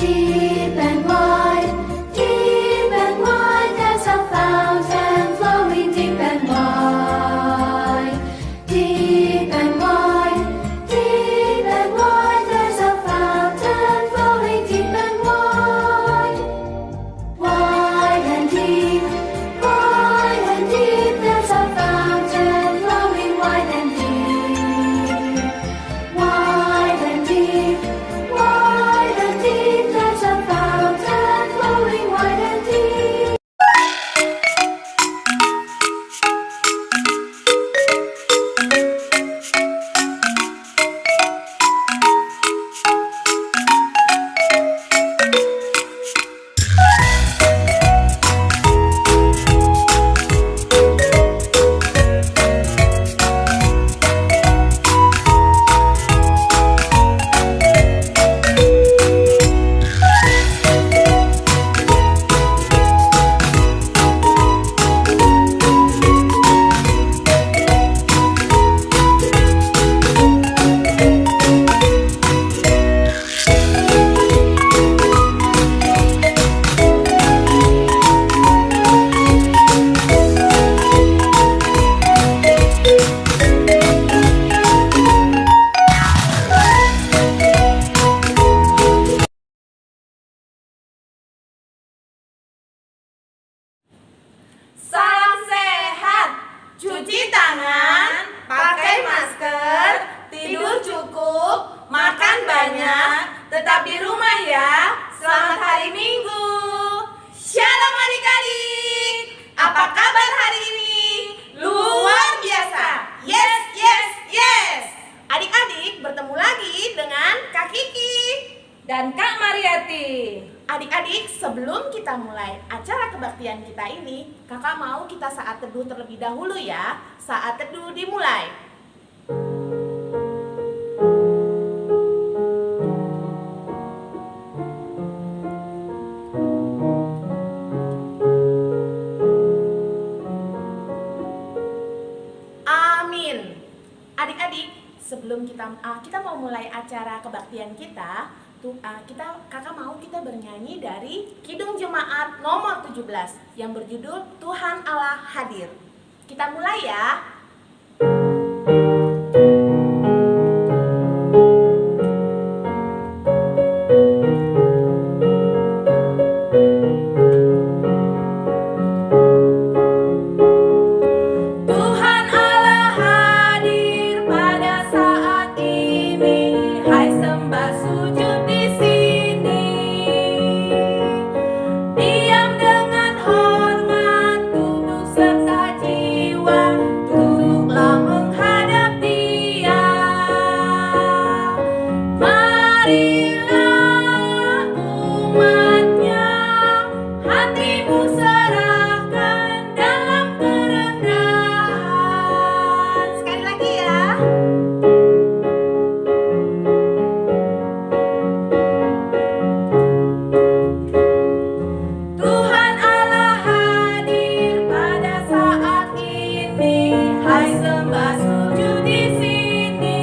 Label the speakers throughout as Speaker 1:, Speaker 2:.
Speaker 1: deep and wide, there's a fountain flowing deep and wide. Deep and wide, there's a fountain flowing deep and wide. Wide and deep, there's a fountain flowing wide and deep. Wide and deep, there's a fountain flowing wide and deep.
Speaker 2: Salam sehat, cuci tangan, pakai masker, tidur cukup, makan banyak, tetap di rumah ya. Selamat hari Minggu. Shalom adik-adik, apa kabar hari ini? Luar biasa. Yes, yes, yes. Adik-adik bertemu lagi dengan Kak Kiki dan Kak Mariati. Adik-adik, sebelum kita mulai acara kebaktian kita ini, kakak mau kita saat teduh terlebih dahulu ya. Saat teduh dimulai. Amin. Adik-adik, sebelum kita mau mulai acara kebaktian kita, kakak mau kita bernyanyi dari Kidung Jemaat nomor 17 yang berjudul Tuhan Allah Hadir. Kita mulai ya. Tuhan Allah hadir pada saat ini, hai sembah sujud di sini. Diam dengan hormat, tunduk serta jiwa, tunduklah menghadap Dia. Marilah umatnya, hatimu serahkan dalam kerendahan. Sekali lagi ya. Tuhan Allah hadir pada saat ini, hai sembah sujud di sini.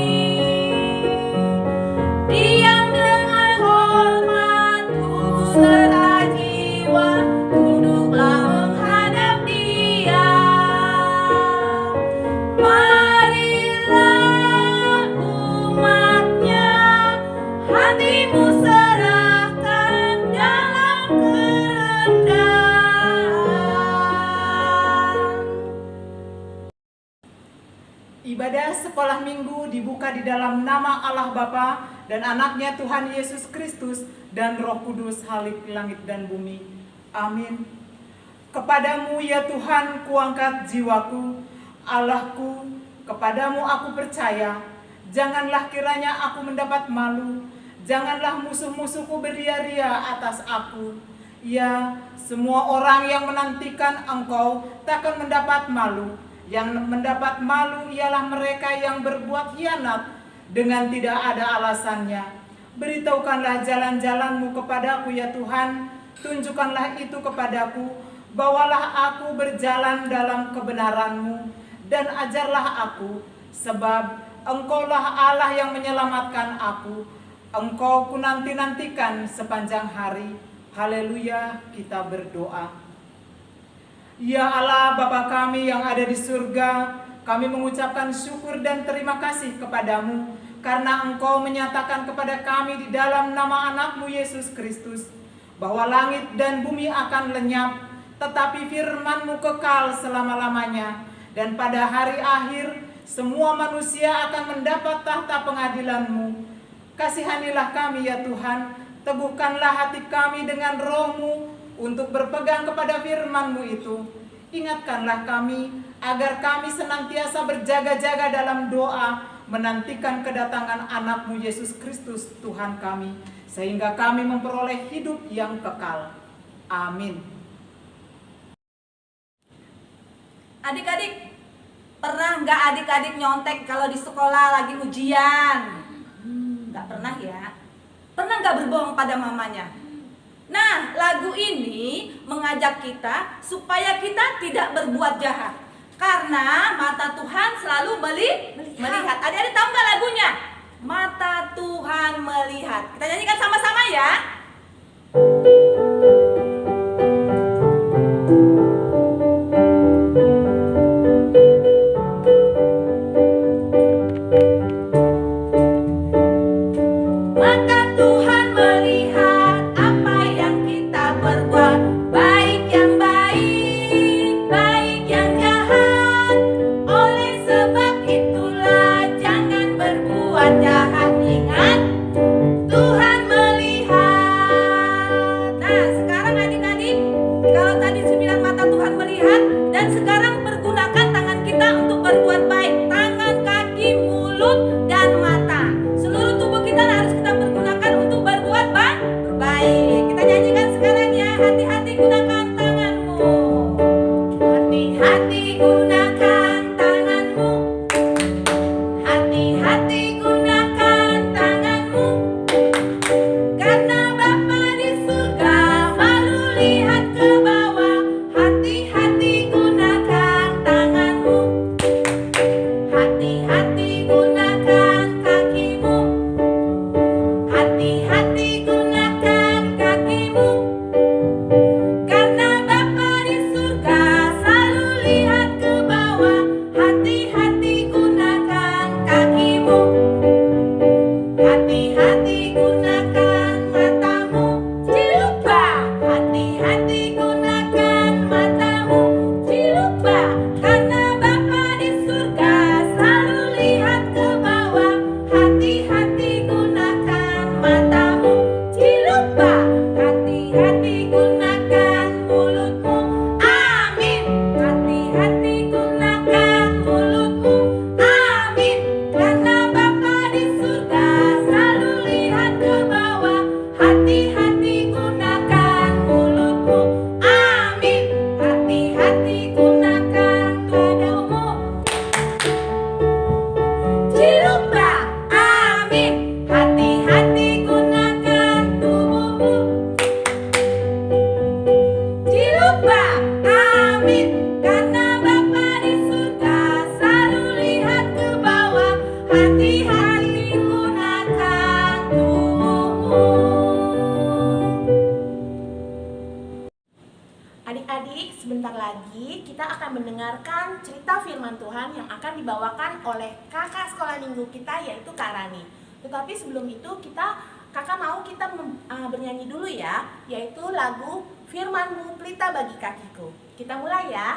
Speaker 2: Diam dengan hormat, tunduk serta jiwa, tunduklah menghadap Dia. Marilah umatnya, hatimu serahkan dalam kerendahan.
Speaker 3: Ibadah sekolah minggu dibuka di dalam nama Allah Bapa dan anaknya Tuhan Yesus Kristus dan Roh Kudus halik langit dan bumi. Amin. Kepadamu ya Tuhan kuangkat jiwaku, Allahku, kepadamu aku percaya. Janganlah kiranya aku mendapat malu, janganlah musuh-musuhku beria-ria atas aku. Ya, semua orang yang menantikan Engkau takkan mendapat malu. Yang mendapat malu ialah mereka yang berbuat khianat dengan tidak ada alasannya. Beritahukanlah jalan-jalan-Mu kepadaku ya Tuhan, tunjukkanlah itu kepadaku. Bawalah aku berjalan dalam kebenaran-Mu dan ajarlah aku, sebab Engkaulah Allah yang menyelamatkan aku. Engkau ku nanti-nantikan sepanjang hari. Haleluya, kita berdoa. Ya Allah Bapa kami yang ada di surga, kami mengucapkan syukur dan terima kasih kepadamu karena Engkau menyatakan kepada kami di dalam nama anak-Mu Yesus Kristus bahwa langit dan bumi akan lenyap, tetapi firman-Mu kekal selama-lamanya. Dan pada hari akhir, semua manusia akan mendapat tahta pengadilan-Mu. Kasihanilah kami ya Tuhan, teguhkanlah hati kami dengan roh-Mu untuk berpegang kepada firman-Mu itu. Ingatkanlah kami agar kami senantiasa berjaga-jaga dalam doa, menantikan kedatangan anak-Mu Yesus Kristus Tuhan kami, sehingga kami memperoleh hidup yang kekal. Amin.
Speaker 2: Adik-adik, pernah nggak adik-adik nyontek kalau di sekolah lagi ujian? Nggak pernah ya? Pernah nggak berbohong pada mamanya? Nah, lagu ini mengajak kita supaya kita tidak berbuat jahat, karena mata Tuhan selalu melihat. Adik-adik tahu nggak lagunya? Mata Tuhan melihat. Kita nyanyikan sama-sama ya. Mata Tuhan melihat apa yang kita berbuat, baik yang baik, baik yang jahat. Oleh sebab itulah jangan berbuat jahat. Ingat, Tuhan melihat. Nah, sekarang adik-adik, kalau tadi 9 mata Tuhan melihat, dan sekarang pergunakan tangan kita untuk berbuat baik. Tangan, kaki, mulut, dan mata. Seluruh tubuh kita harus kita pergunakan untuk berbuat baik. Kita nyanyikan sekarang ya. Hati-hati gunakan tanganmu. Hati-hati gunakan tanganmu. Hati-hati gunakan tanganmu. Karena Bapa di surga malu lihat ke bawah. Hati-hati gunakan tanganmu. Hati-hati gunakan kakimu. Hati-hati gunakan kakimu. Karena Bapa di surga selalu lihat ke bawah. Hati-hati gunakan kakimu. Hati-hati gunakan matamu. Cilupa. Hati-hati gunakan matamu. Cilupa. Karena Bapa di surga selalu lihat ke bawah. Hati-hati gunakan matamu. Cilupa. Hati-hati gunakan mulutmu. Amin. Hati-hati gunakan mulutmu. Amin. Karena Bapa di surga selalu lihat ke bawah. Hati-hati gunakan mulutmu. Amin. Hati-hati gunakan tubuhmu. Cilupa. Amin. Hati-hati gunakan tubuhmu. Cilupa. Amin. Karena Bapa di surga selalu lihat ke bawah. Hati-hati gunakan tubuhmu.
Speaker 4: Adik-adik, sebentar lagi kita akan mendengarkan cerita firman Tuhan yang akan dibawakan oleh kakak sekolah minggu kita, yaitu Kak Rani. Tetapi sebelum itu kakak mau kita bernyanyi dulu ya, yaitu lagu Firman-Mu Pelita Bagi Kakiku. Kita mulai ya.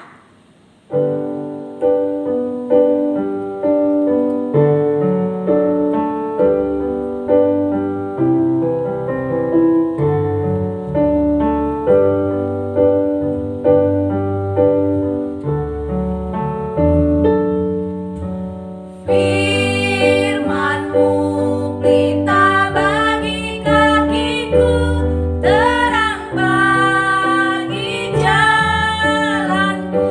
Speaker 2: Firman-Mu pelita bagi kakiku, terang bagi jalanku.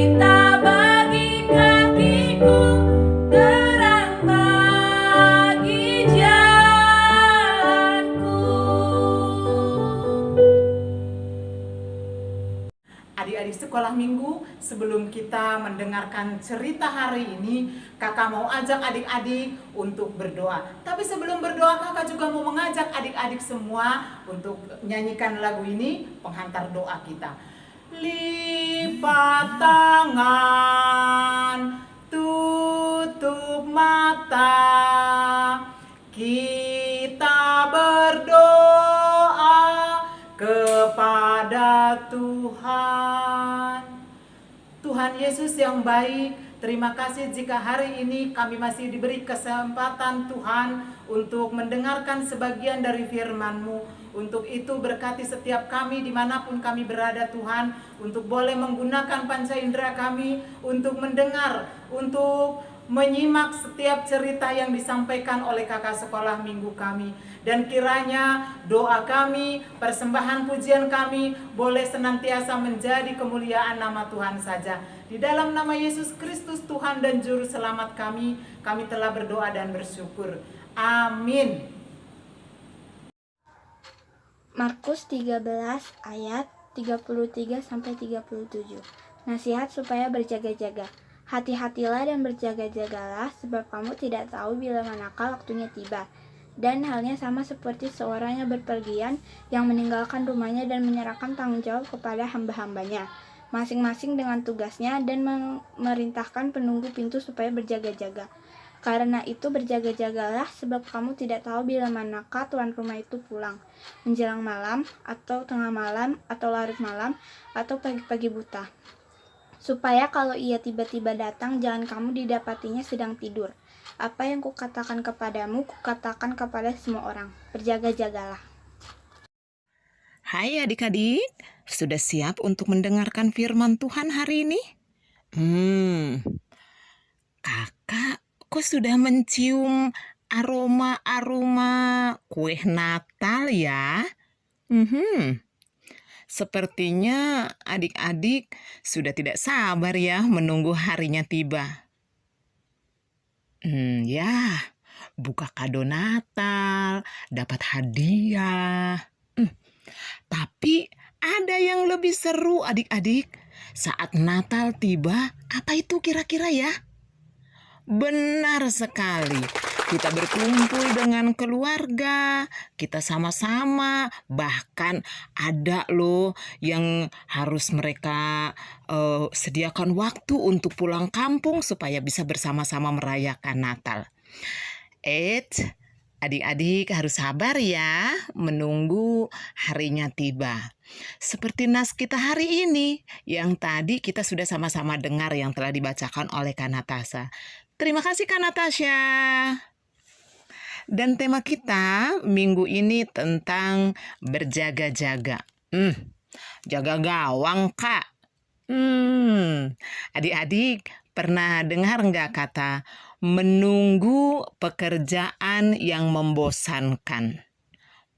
Speaker 2: Cerita bagi kakiku, terang bagi jalanku.
Speaker 3: Adik-adik sekolah minggu, sebelum kita mendengarkan cerita hari ini, kakak mau ajak adik-adik untuk berdoa. Tapi sebelum berdoa, kakak juga mau mengajak adik-adik semua untuk nyanyikan lagu ini, penghantar doa kita. Lipat tangan, tutup mata, kita berdoa kepada Tuhan. Tuhan Yesus yang baik, terima kasih jika hari ini kami masih diberi kesempatan Tuhan untuk mendengarkan sebagian dari firman-Mu. Untuk itu berkati setiap kami dimanapun kami berada Tuhan, untuk boleh menggunakan panca indera kami untuk mendengar, untuk menyimak setiap cerita yang disampaikan oleh kakak sekolah minggu kami. Dan kiranya doa kami, persembahan pujian kami boleh senantiasa menjadi kemuliaan nama Tuhan saja. Di dalam nama Yesus Kristus Tuhan dan Juru Selamat kami telah berdoa dan bersyukur. Amin.
Speaker 5: Markus 13 ayat 33-37. Nasihat supaya berjaga-jaga. Hati-hatilah dan berjaga-jagalah, sebab kamu tidak tahu bila manakah waktunya tiba. Dan halnya sama seperti seorang yang berpergian, yang meninggalkan rumahnya dan menyerahkan tanggung jawab kepada hamba-hambanya, masing-masing dengan tugasnya, dan memerintahkan penunggu pintu supaya berjaga-jaga. Karena itu berjaga-jagalah, sebab kamu tidak tahu bila manakah tuan rumah itu pulang, menjelang malam, atau tengah malam, atau larut malam, atau pagi-pagi buta. Supaya kalau ia tiba-tiba datang, jangan kamu didapatinya sedang tidur. Apa yang kukatakan kepadamu, kukatakan kepada semua orang. Berjaga-jagalah.
Speaker 6: Hai adik-adik, sudah siap untuk mendengarkan firman Tuhan hari ini? Kakak kok sudah mencium aroma-aroma kue Natal ya? Sepertinya adik-adik sudah tidak sabar ya menunggu harinya tiba. Ya, buka kado Natal, dapat hadiah. Tapi ada yang lebih seru adik-adik. Saat Natal tiba, apa itu kira-kira ya? Benar sekali, kita berkumpul dengan keluarga, kita sama-sama, bahkan ada loh yang harus mereka sediakan waktu untuk pulang kampung supaya bisa bersama-sama merayakan Natal. Adik-adik harus sabar ya menunggu harinya tiba. Seperti nas kita hari ini yang tadi kita sudah sama-sama dengar yang telah dibacakan oleh Kak Natasha. Terima kasih Kak Natasha. Dan tema kita minggu ini tentang berjaga-jaga. Jaga gawang Kak. Adik-adik pernah dengar nggak kata menunggu pekerjaan yang membosankan?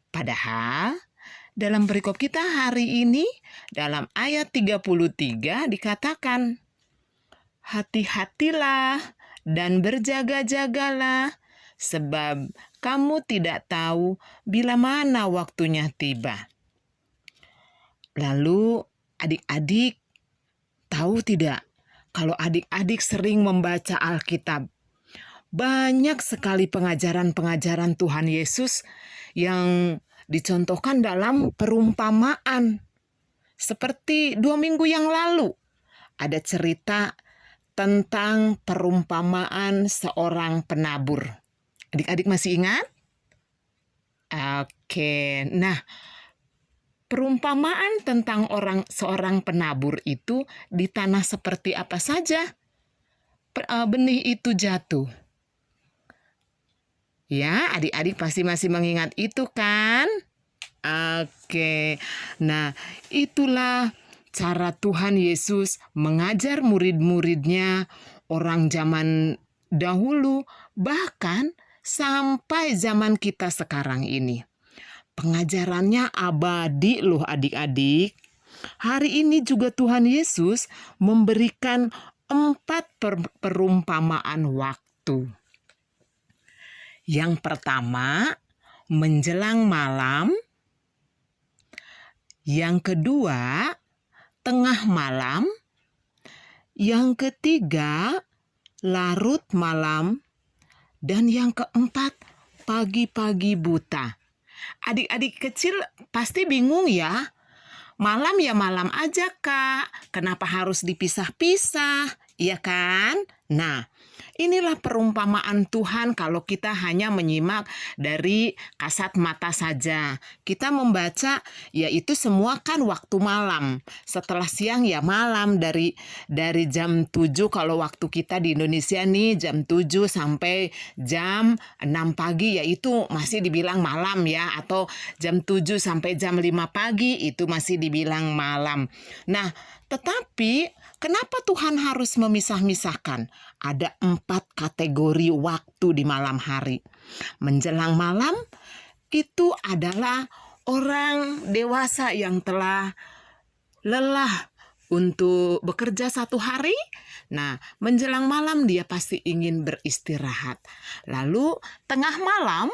Speaker 6: Padahal dalam perikop kita hari ini dalam ayat 33 dikatakan, hati-hatilah dan berjaga-jagalah, sebab kamu tidak tahu bila mana waktunya tiba. Lalu adik-adik tahu tidak kalau adik-adik sering membaca Alkitab, banyak sekali pengajaran-pengajaran Tuhan Yesus yang dicontohkan dalam perumpamaan. Seperti 2 minggu yang lalu ada cerita tentang perumpamaan seorang penabur. Adik-adik masih ingat? Oke, nah perumpamaan tentang seorang penabur itu di tanah seperti apa saja benih itu jatuh. Ya, adik-adik pasti masih mengingat itu kan? Oke, nah itulah cara Tuhan Yesus mengajar murid-muridnya orang zaman dahulu, bahkan sampai zaman kita sekarang ini. Pengajarannya abadi loh adik-adik. Hari ini juga Tuhan Yesus memberikan 4 perumpamaan waktu. Yang pertama, menjelang malam. Yang kedua, tengah malam. Yang ketiga, larut malam. Dan yang keempat, pagi-pagi buta. Adik-adik kecil pasti bingung ya. Malam ya malam aja, Kak. Kenapa harus dipisah-pisah? Iya kan? Nah, inilah perumpamaan Tuhan kalau kita hanya menyimak dari kasat mata saja. Kita membaca yaitu semua kan waktu malam. Setelah siang ya malam, dari jam 7 kalau waktu kita di Indonesia nih jam 7 sampai jam 6 pagi yaitu masih dibilang malam ya, atau jam 7 sampai jam 5 pagi itu masih dibilang malam. Nah, tetapi kenapa Tuhan harus memisah-misahkan? Ada 4 kategori waktu di malam hari. Menjelang malam itu adalah orang dewasa yang telah lelah untuk bekerja satu hari. Nah, menjelang malam dia pasti ingin beristirahat. Lalu tengah malam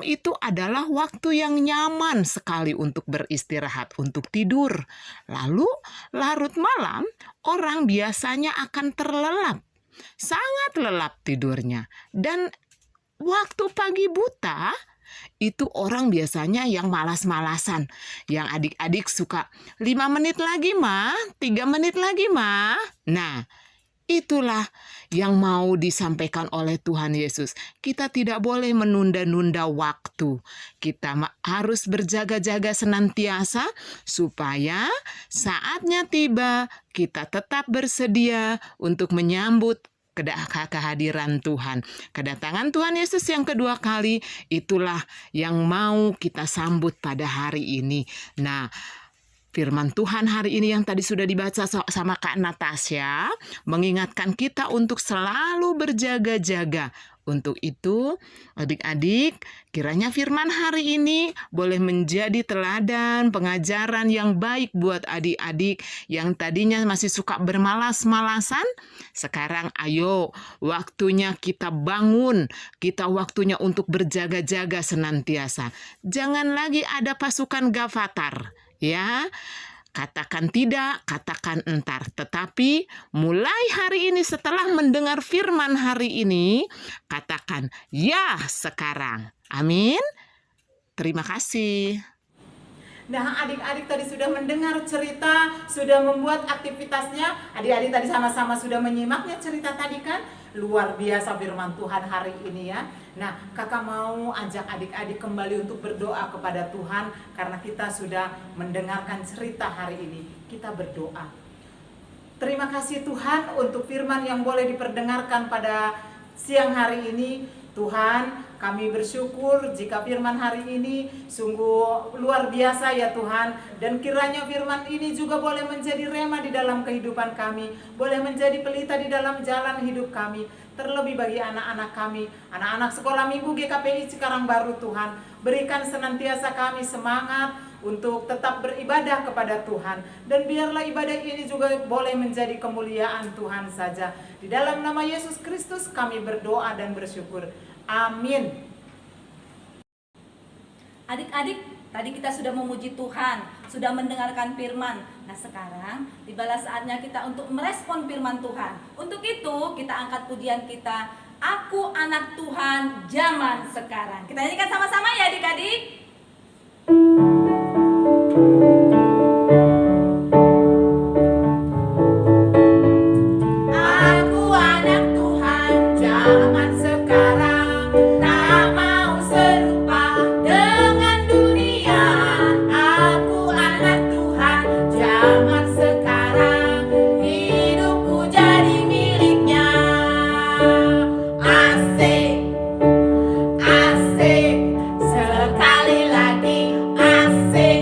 Speaker 6: itu adalah waktu yang nyaman sekali untuk beristirahat, untuk tidur. Lalu larut malam orang biasanya akan terlelap, sangat lelap tidurnya. Dan waktu pagi buta itu orang biasanya yang malas-malasan, yang adik-adik suka 5 menit lagi mah, 3 menit lagi mah. Nah, itulah yang mau disampaikan oleh Tuhan Yesus. Kita tidak boleh menunda-nunda waktu. Kita harus berjaga-jaga senantiasa supaya saatnya tiba kita tetap bersedia untuk menyambut kehadiran Tuhan. Kedatangan Tuhan Yesus yang kedua kali, itulah yang mau kita sambut pada hari ini. Nah, firman Tuhan hari ini yang tadi sudah dibaca sama Kak Natasha mengingatkan kita untuk selalu berjaga-jaga. Untuk itu, adik-adik, kiranya firman hari ini boleh menjadi teladan pengajaran yang baik buat adik-adik yang tadinya masih suka bermalas-malasan. Sekarang ayo, waktunya kita bangun, kita waktunya untuk berjaga-jaga senantiasa. Jangan lagi ada pasukan Gavatar. Ya, katakan tidak, katakan entar. Tetapi mulai hari ini setelah mendengar firman hari ini, katakan ya sekarang. Amin. Terima kasih.
Speaker 3: Nah, adik-adik tadi sudah mendengar cerita, sudah membuat aktivitasnya. Adik-adik tadi sama-sama sudah menyimaknya cerita tadi kan? Luar biasa firman Tuhan hari ini ya. Nah, kakak mau ajak adik-adik kembali untuk berdoa kepada Tuhan karena kita sudah mendengarkan cerita hari ini. Kita berdoa. Terima kasih Tuhan untuk firman yang boleh diperdengarkan pada siang hari ini. Tuhan, kami bersyukur jika firman hari ini sungguh luar biasa ya Tuhan. Dan kiranya firman ini juga boleh menjadi rema di dalam kehidupan kami, boleh menjadi pelita di dalam jalan hidup kami. Terlebih bagi anak-anak kami, anak-anak sekolah minggu GKPI Cikarang Baru Tuhan. Berikan senantiasa kami semangat untuk tetap beribadah kepada Tuhan. Dan biarlah ibadah ini juga boleh menjadi kemuliaan Tuhan saja. Di dalam nama Yesus Kristus kami berdoa dan bersyukur. Amin.
Speaker 2: Adik-adik, tadi kita sudah memuji Tuhan, sudah mendengarkan firman. Nah sekarang tibalah saatnya kita untuk merespon firman Tuhan. Untuk itu kita angkat pujian kita, Aku Anak Tuhan Zaman Sekarang. Kita nyanyikan sama-sama ya adik-adik.
Speaker 1: Aku anak Tuhan zaman sekarang, tak mau serupa dengan dunia. Aku anak Tuhan zaman sekarang, hidupku jadi miliknya. Asik, asik, sekali lagi asik.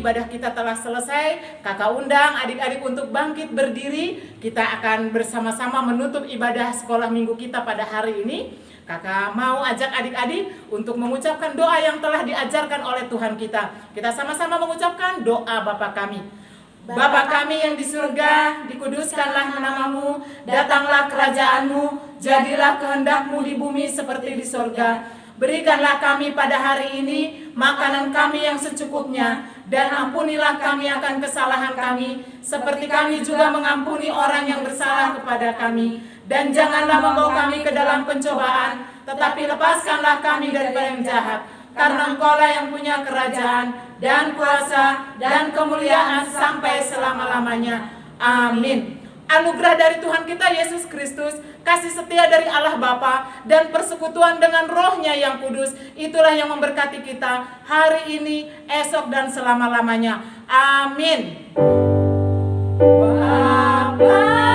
Speaker 3: ibadah kita telah selesai. Kakak undang adik-adik untuk bangkit berdiri. Kita akan bersama-sama menutup ibadah sekolah minggu kita pada hari ini. Kakak mau ajak adik-adik untuk mengucapkan doa yang telah diajarkan oleh Tuhan kita. Kita sama-sama mengucapkan doa Bapa kami. Bapa kami yang di surga, dikuduskanlah namamu, datanglah kerajaanmu, jadilah kehendak-Mu di bumi seperti di surga. Berikanlah kami pada hari ini makanan kami yang secukupnya, dan ampunilah kami akan kesalahan kami, seperti kami juga mengampuni orang yang bersalah kepada kami. Dan janganlah membawa kami ke dalam pencobaan, tetapi lepaskanlah kami daripada yang jahat. Karena Engkau-lah yang punya kerajaan dan kuasa dan kemuliaan sampai selama-lamanya. Amin. Anugerah dari Tuhan kita Yesus Kristus, kasih setia dari Allah Bapa, dan persekutuan dengan Roh-Nya yang kudus, itulah yang memberkati kita hari ini, esok, dan selama-lamanya. Amin. Bapa